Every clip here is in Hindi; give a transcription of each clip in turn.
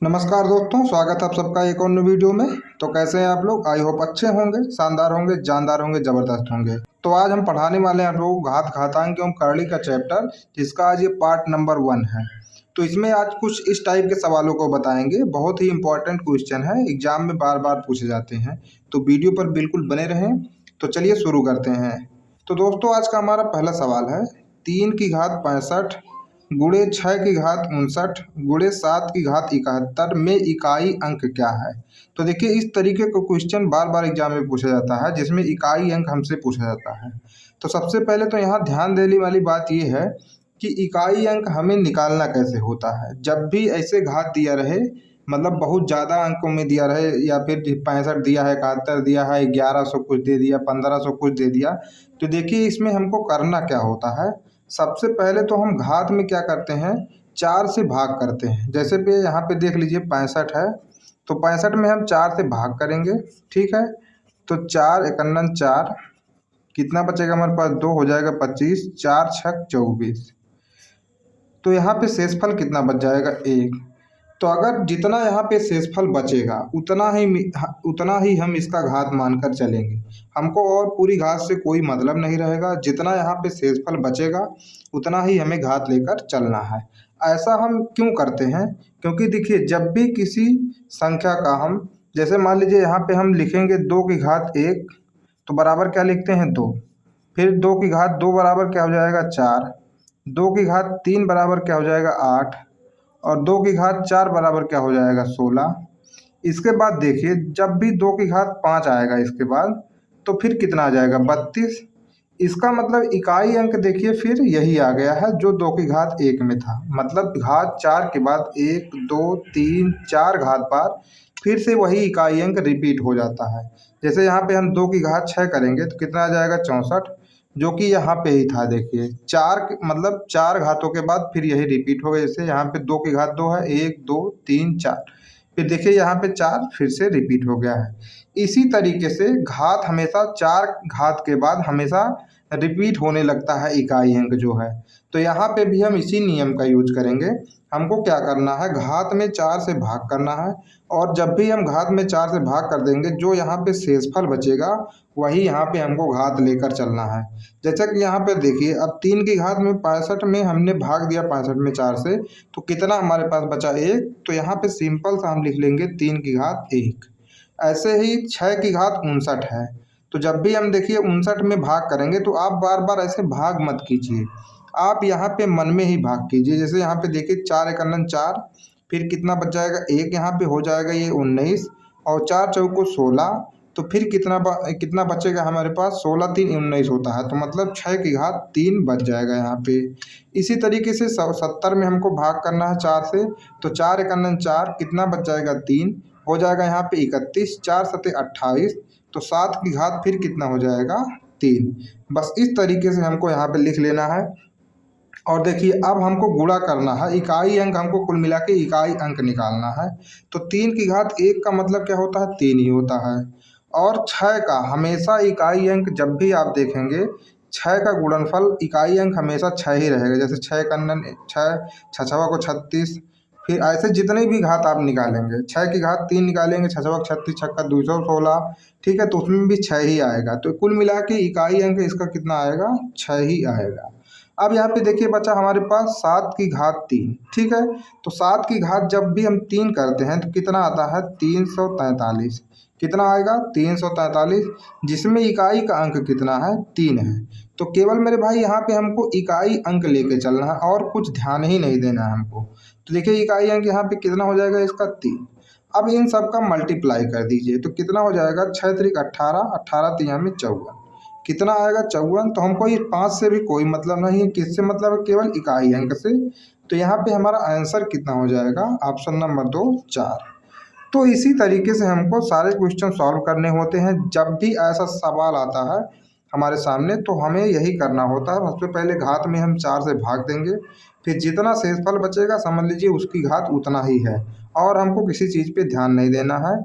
नमस्कार दोस्तों, स्वागत है आप सबका एक और नई वीडियो में। तो कैसे हैं आप लोग? आई होप अच्छे होंगे, शानदार होंगे, जानदार होंगे, जबरदस्त होंगे। तो आज हम पढ़ाने वाले हैं आप लोगों को घात घातांक एवं करली का चैप्टर, जिसका आज ये पार्ट नंबर 1 है। तो इसमें आज कुछ इस टाइप के सवालों को बताएंगे। बहुत ही इंपॉर्टेंट क्वेश्चन है, एग्जाम में बार बार पूछे जाते हैं। तो वीडियो पर बिल्कुल बने रहें। तो चलिए शुरू करते हैं। तो दोस्तों, आज का हमारा पहला सवाल है 3 की घात 65 गुणे 6 की घात 59 गुणे 7 की घात 71 में इकाई अंक क्या है। तो देखिए, इस तरीके का क्वेश्चन बार बार एग्जाम में पूछा जाता है, जिसमें इकाई अंक हमसे पूछा जाता है। तो सबसे पहले तो यहाँ ध्यान देने वाली बात यह है कि इकाई अंक हमें निकालना कैसे होता है। जब भी ऐसे घात दिया रहे, मतलब बहुत ज़्यादा अंकों में दिया रहे, या फिर 65 दिया है, 71 दिया है, 1100 कुछ दे दिया, 1500 कुछ दे दिया, तो देखिए इसमें हमको करना क्या होता है। सबसे पहले तो हम घात में क्या करते हैं, 4 से भाग करते हैं। जैसे पे यहाँ पे देख लीजिए 65 है, तो 65 में हम 4 से भाग करेंगे। ठीक है, तो 4 एकन्नन 4, कितना बचेगा हमारे पास, 2 हो जाएगा 25, 4 छक 24। तो यहाँ पे शेषफल कितना बच जाएगा, 1। तो अगर जितना यहाँ पे शेषफल बचेगा उतना ही हम इसका घात मानकर चलेंगे। हमको और पूरी घात से कोई मतलब नहीं रहेगा। जितना यहाँ पे शेषफल बचेगा उतना ही हमें घात लेकर चलना है। ऐसा हम क्यों करते हैं? क्योंकि देखिए, जब भी किसी संख्या का हम, जैसे मान लीजिए यहाँ पे हम लिखेंगे 2 की घात 1, तो बराबर क्या लिखते हैं, 2। फिर 2 की घात 2 बराबर क्या हो जाएगा, 4। 2 की घात 3 बराबर क्या हो जाएगा, 8। और 2 की घात 4 बराबर क्या हो जाएगा, 16। इसके बाद देखिए, जब भी 2 की घात 5 आएगा इसके बाद, तो फिर कितना आ जाएगा, 32। इसका मतलब इकाई अंक देखिए फिर यही आ गया है जो 2 की घात 1 में था। मतलब घात 4 के बाद 1 2 3 4 घात बार फिर से वही इकाई अंक रिपीट हो जाता है। जैसे यहाँ पे हम 2 की घात 6 करेंगे तो कितना आ जाएगा, 64, जो कि यहाँ पे ही था। देखिए मतलब 4 घातों के बाद फिर यही रिपीट हो गया। जैसे यहाँ पे 2 की घात 2 है, 1 2 3 4, फिर देखिए यहाँ पे 4 फिर से रिपीट हो गया है। इसी तरीके से घात हमेशा 4 घात के बाद हमेशा रिपीट होने लगता है इकाई अंक जो है। तो यहाँ पे भी हम इसी नियम का यूज करेंगे। हमको क्या करना है, घात में 4 से भाग करना है। और जब भी हम घात में 4 से भाग कर देंगे, जो यहाँ पे शेषफल बचेगा वही यहाँ पे हमको घात लेकर चलना है। जैसा कि यहाँ पे देखिए, अब 3 की घात में 65 में हमने भाग दिया 65 में 4 से, तो कितना हमारे पास बचा, 1। तो यहाँ पे सिंपल सा हम लिख लेंगे 3 की घात 1। ऐसे ही 6 की घात 59 है। तो जब भी हम देखिए 59 में भाग करेंगे, तो आप बार बार ऐसे भाग मत कीजिए, आप यहाँ पे मन में ही भाग कीजिए। जैसे यहाँ पे देखिए 4 एकन्नन 4, फिर कितना बच जाएगा, 1 यहाँ पे हो जाएगा ये 19, और 4 चौको 16। तो फिर कितना बचेगा हमारे पास, 16 3 19 होता है। तो मतलब 6 की घात 3 बच जाएगा यहाँ पे। इसी तरीके से 70 में हमको भाग करना है 4 से, तो 4 एकन्नन 4, कितना बच जाएगा, 3 हो जाएगा यहाँ पे 31, 4 सते 28। तो 7 की घात फिर कितना हो जाएगा, 3। बस इस तरीके से हमको यहाँ पे लिख लेना है। और देखिए, अब हमको गुणा करना है, इकाई अंक हमको कुल मिला के इकाई अंक निकालना है। तो 3 की घात 1 का मतलब क्या होता है, 3 ही होता है। और 6 का हमेशा इकाई अंक, जब भी आप देखेंगे 6 का गुणनफल इकाई अंक हमेशा 6 ही रहेगा। जैसे 6 कन्नन 6, 6 को 36, फिर ऐसे जितने भी घात आप निकालेंगे, 6 की घात 3 निकालेंगे, 6 36, 6 216, ठीक है, तो उसमें भी 6 ही आएगा। तो कुल मिला के इकाई अंक इसका कितना आएगा, 6 ही आएगा। अब यहाँ पे देखिए बचा हमारे पास 7 की घात 3, ठीक है। तो 7 की घात जब भी हम 3 करते हैं तो कितना आता है, 343। कितना आएगा, 343, जिसमें इकाई का अंक कितना है, 3 है। तो केवल मेरे भाई यहाँ पे हमको इकाई अंक लेके चलना है, और कुछ ध्यान ही नहीं देना है हमको। तो देखिए इकाई अंक यहाँ पे कितना हो जाएगा, इसका 3। अब इन सब का मल्टीप्लाई कर दीजिए, तो कितना हो जाएगा, 6 त्रिक 18, 18 तिया में 54, कितना आएगा, 54। तो हमको ये 5 से भी कोई मतलब नहीं है, किससे मतलब है, केवल इकाई अंक से। तो यहाँ पे हमारा आंसर कितना हो जाएगा, ऑप्शन नंबर 2 4। तो इसी तरीके से हमको सारे क्वेश्चन सॉल्व करने होते हैं। जब भी ऐसा सवाल आता है हमारे सामने, तो हमें यही करना होता है। सबसे पहले घात में हम 4 से भाग देंगे, फिर जितना शेषफल बचेगा समझ लीजिए उसकी घात उतना ही है, और हमको किसी चीज़ पे ध्यान नहीं देना है।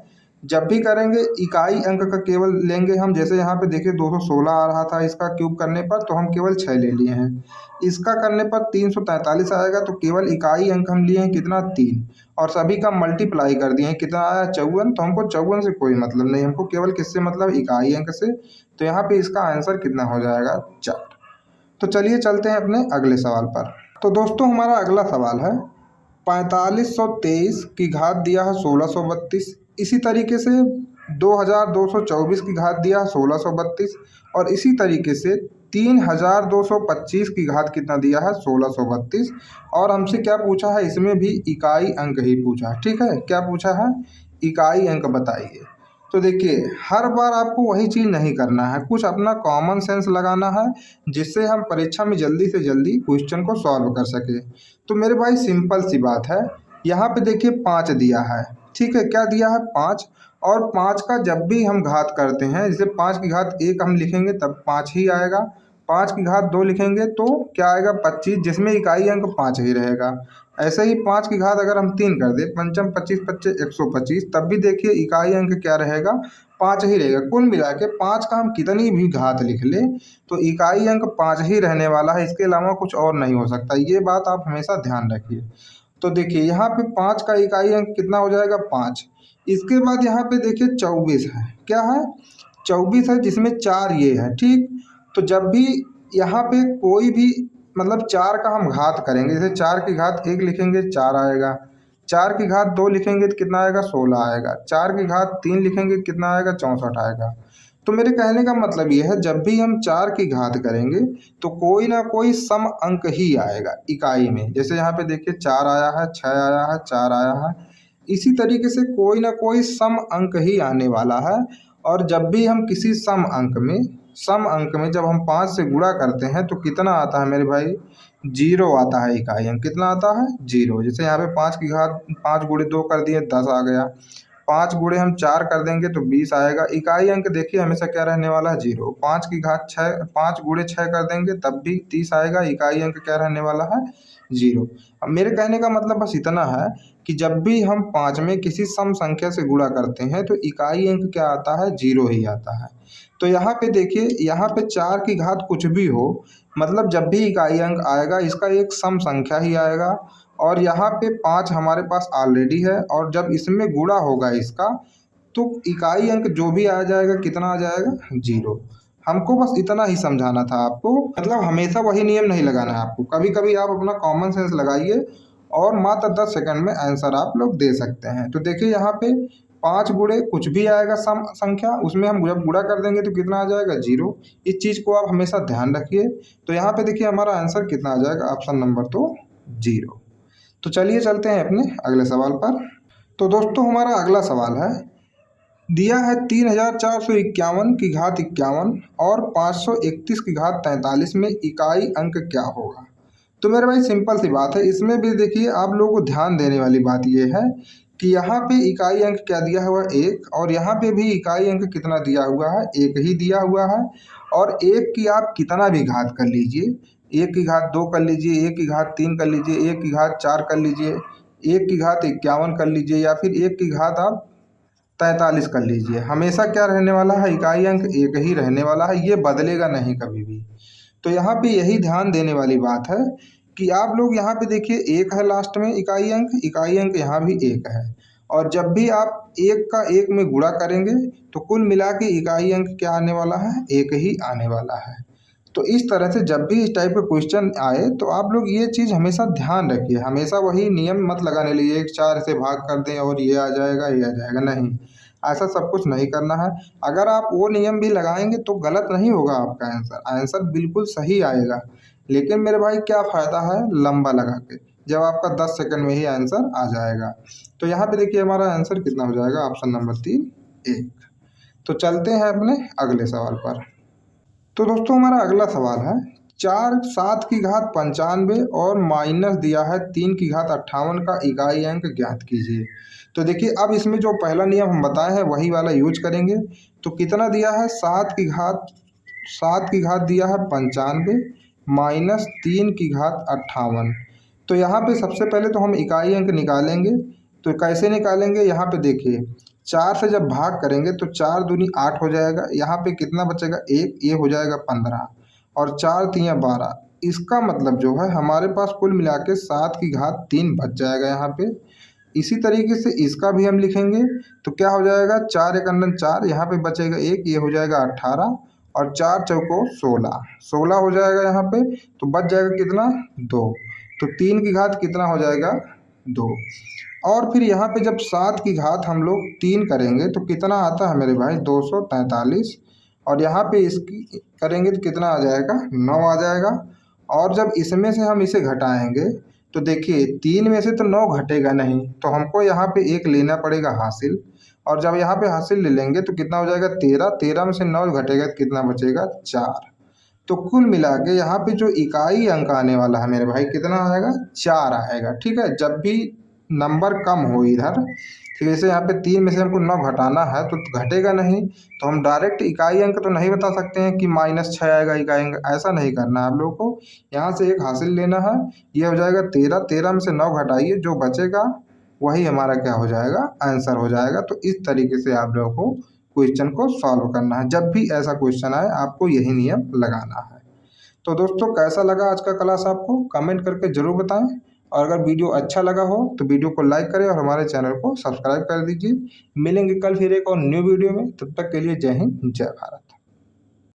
जब भी करेंगे इकाई अंक का केवल लेंगे हम। जैसे यहाँ पे देखिए 216 आ रहा था इसका क्यूब करने पर, तो हम केवल 6 ले लिए हैं। इसका करने पर 343 आएगा, तो केवल इकाई अंक हम लिए हैं कितना, 3। और सभी का मल्टीप्लाई कर दिए हैं, कितना आया, 54। तो हमको 54 से कोई मतलब नहीं, हमको केवल किससे मतलब, इकाई अंक से। तो यहाँ पे इसका आंसर कितना हो जाएगा, 4। तो चलिए चलते हैं अपने अगले सवाल पर। तो दोस्तों हमारा अगला सवाल है 4523 की घात दिया है 1632। इसी तरीके से 2224 की घात दिया है 1632। और इसी तरीके से 3225 की घात कितना दिया है, 1632। और हमसे क्या पूछा है, इसमें भी इकाई अंक ही पूछा है। ठीक है, क्या पूछा है, इकाई अंक बताइए। तो देखिए हर बार आपको वही चीज़ नहीं करना है, कुछ अपना कॉमन सेंस लगाना है, जिससे हम परीक्षा में जल्दी से जल्दी क्वेश्चन को सॉल्व कर सके। तो मेरे भाई सिंपल सी बात है, यहाँ पे देखिए 5 दिया है। ठीक है, क्या दिया है, 5। और 5 का जब भी हम घात करते हैं, जैसे 5 की घात 1 हम लिखेंगे तब 5 ही आएगा। 5 की घात 2 लिखेंगे तो क्या आएगा, 25, जिसमें इकाई अंक 5 ही रहेगा। ऐसे ही 5 की घात अगर हम 3 कर दें, पंचम 25 पच्चे 125, तब भी देखिए इकाई अंक क्या रहेगा, 5 ही रहेगा। कुल मिला के 5 का हम कितनी भी घात लिख लें तो इकाई अंक 5 ही रहने वाला है, इसके अलावा कुछ और नहीं हो सकता। ये बात आप हमेशा ध्यान रखिए। तो देखिए यहाँ पे 5 का इकाई अंक कितना हो जाएगा, 5। इसके बाद यहाँ पे देखिए 24 है, क्या है, 24 है, जिसमें 4 ये है। ठीक, तो जब भी यहाँ पे कोई भी मतलब 4 का हम घात करेंगे, जैसे 4 की घात 1 लिखेंगे 4 आएगा, 4 की घात 2 लिखेंगे तो कितना आएगा, 16 आएगा, 4 की घात 3 लिखेंगे तो कितना आएगा, 64 आएगा। तो मेरे कहने का मतलब ये है, जब भी हम 4 की घात करेंगे तो कोई ना कोई सम अंक ही आएगा इकाई में। जैसे यहाँ पे देखिए 4 आया है, 6 आया है, 4 आया है। इसी तरीके से कोई ना कोई सम अंक ही आने वाला है। और जब भी हम किसी सम अंक में जब हम 5 से गुणा करते हैं तो कितना आता है मेरे भाई, 0 आता है इकाई अंक। कितना आता है, 0। जैसे यहाँ पे 5 की घात 5 गुणे 2 कर दिए 10 आ गया, 5 गुणे हम 4 कर देंगे तो 20 आएगा। इकाई अंक देखिए हमेशा क्या रहने वाला है, 0। 5 की घात 6 5 गुणे 6 कर देंगे तब भी 30 आएगा, इकाई अंक क्या रहने वाला है, 0। अब मेरे कहने का मतलब बस इतना है कि जब भी हम 5 में किसी सम संख्या से गुणा करते हैं तो इकाई अंक क्या आता है, 0 ही आता है। तो यहाँ पे देखिए, यहाँ पे 4 की घात कुछ भी हो, मतलब जब भी इकाई अंक आएगा इसका एक सम संख्या ही आएगा। और यहाँ पे 5 हमारे पास ऑलरेडी है, और जब इसमें गुणा होगा इसका तो इकाई अंक जो भी आ जाएगा कितना आ जाएगा, 0। हमको बस इतना ही समझाना था आपको, मतलब हमेशा वही नियम नहीं लगाना है आपको, कभी कभी आप अपना कॉमन सेंस लगाइए और मात्र 10 सेकंड में आंसर आप लोग दे सकते हैं। तो देखिए यहाँ पे 5 गुणे कुछ भी आएगा सम संख्या, उसमें हम जब गुणा कर देंगे तो कितना आ जाएगा, 0। इस चीज़ को आप हमेशा ध्यान रखिए। तो यहाँ पे देखिए हमारा आंसर कितना आ जाएगा, ऑप्शन नंबर तो 0। तो चलिए चलते हैं अपने अगले सवाल पर। तो दोस्तों हमारा अगला सवाल है, दिया है 3451 की घात 51 और 531 की घात 43 में इकाई अंक क्या होगा। तो मेरे भाई सिंपल सी बात है, इसमें भी देखिए आप लोगों को ध्यान देने वाली बात यह है कि यहाँ पे इकाई अंक क्या दिया हुआ है, 1। और यहाँ पे भी इकाई अंक कितना दिया हुआ है, 1 ही दिया हुआ है। और 1 की आप कितना भी घात कर लीजिए, 1 की घात 2 कर लीजिए, 1 की घात 3 कर लीजिए, 1 की घात 4 कर लीजिए, 1 की घात 51 कर लीजिए, या फिर 1 की घात आप 43 कर लीजिए, हमेशा क्या रहने वाला है, इकाई अंक 1 ही रहने वाला है, ये बदलेगा नहीं कभी भी। तो यहाँ पे यही ध्यान देने वाली बात है कि आप लोग यहाँ पे देखिए 1 है लास्ट में इकाई अंक यहाँ भी 1 है। और जब भी आप 1 का 1 में गुणा करेंगे तो कुल मिला के इकाई अंक क्या आने वाला है, 1 ही आने वाला है। तो इस तरह से जब भी इस टाइप का क्वेश्चन आए तो आप लोग ये चीज़ हमेशा ध्यान रखिए, हमेशा वही नियम मत लगाने लिए, एक 4 से भाग कर दें और ये आ जाएगा ये आ जाएगा, नहीं, ऐसा सब कुछ नहीं करना है। अगर आप वो नियम भी लगाएंगे तो गलत नहीं होगा आपका आंसर, आंसर बिल्कुल सही आएगा। लेकिन मेरे भाई क्या फ़ायदा है लंबा लगा के, जब आपका 10 सेकंड में ही आंसर आ जाएगा। तो यहाँ पे देखिए हमारा आंसर कितना हो जाएगा, ऑप्शन नंबर 3, 1। तो चलते हैं अपने अगले सवाल पर। तो दोस्तों हमारा अगला सवाल है, 4 7 की घात 95 और माइनस दिया है 3 की घात 58 का इकाई अंक ज्ञात कीजिए। तो देखिए अब इसमें जो पहला नियम हम बताए हैं वही वाला यूज करेंगे। तो कितना दिया है, 7 की घात दिया है 95 माइनस 3 की घात 58। तो यहाँ पे सबसे पहले तो हम इकाई अंक निकालेंगे। तो कैसे निकालेंगे, यहाँ पे देखिए 4 से जब भाग करेंगे तो 4 दूनी 8 हो जाएगा। यहाँ पे कितना बचेगा 1, ये हो जाएगा 15 और 4 तियाँ 12। इसका मतलब जो है हमारे पास कुल मिला के 7 की घात 3 बच जाएगा यहाँ पे। इसी तरीके से इसका भी हम लिखेंगे तो क्या हो जाएगा 4 एक अंदर 4, यहाँ पे बचेगा 1, ये हो जाएगा 18 और 4 चौको 16, 16 हो जाएगा यहाँ पे। तो बच जाएगा कितना 2। तो 3 की घात कितना हो जाएगा 2। और फिर यहाँ पे जब 7 की घात हम लोग 3 करेंगे तो कितना आता है मेरे भाई 243। और यहाँ पे इसकी करेंगे तो कितना आ जाएगा 9 आ जाएगा। और जब इसमें से हम इसे घटाएंगे तो देखिए 3 में से तो 9 घटेगा नहीं, तो हमको यहाँ पे 1 लेना पड़ेगा हासिल। और जब यहाँ पे हासिल ले लेंगे तो कितना हो जाएगा 13, 13 में से 9 घटेगा तो कितना बचेगा 4। तो कुल मिला के यहाँ पे जो इकाई अंक आने वाला है मेरे भाई कितना आएगा 4 आएगा। ठीक है, जब भी नंबर कम हो इधर, ठीक है, जैसे यहाँ पे 3 में से हमको 9 घटाना है तो घटेगा नहीं, तो हम डायरेक्ट इकाई अंक तो नहीं बता सकते हैं कि -6 आएगा इकाई अंक, ऐसा नहीं करना है आप लोगों को। यहाँ से एक हासिल लेना है, ये हो जाएगा 13, 13 में से 9 घटाइए, जो बचेगा वही हमारा क्या हो जाएगा आंसर हो जाएगा। तो इस तरीके से आप लोगों को क्वेश्चन को सॉल्व करना है। जब भी ऐसा क्वेश्चन आए आपको यही नियम लगाना है। तो दोस्तों कैसा लगा आज का क्लास आपको कमेंट करके ज़रूर बताएं। और अगर वीडियो अच्छा लगा हो तो वीडियो को लाइक करें और हमारे चैनल को सब्सक्राइब कर दीजिए। मिलेंगे कल फिर एक और न्यू वीडियो में, तब तक के लिए जय हिंद जय भारत।